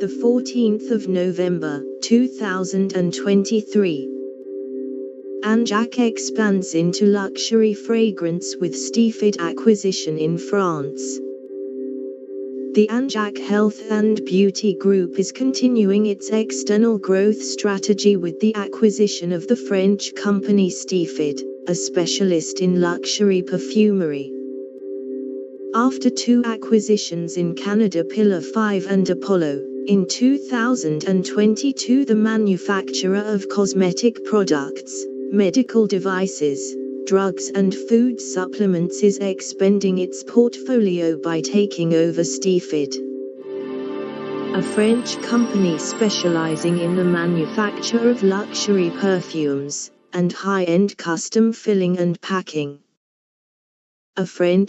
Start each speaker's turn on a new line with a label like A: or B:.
A: the 14th of November, 2023. Anjac expands into luxury fragrance with Stephid acquisition in France. The Anjac Health and Beauty Group is continuing its external growth strategy with the acquisition of the French company Stephid, a specialist in luxury perfumery. After two acquisitions in Canada, Pillar5 and Apollo, in 2022 the manufacturer of cosmetic products, medical devices, drugs and food supplements is expanding its portfolio by taking over Stephid, a French company specializing in the manufacture of luxury perfumes and high-end custom filling and packing. A French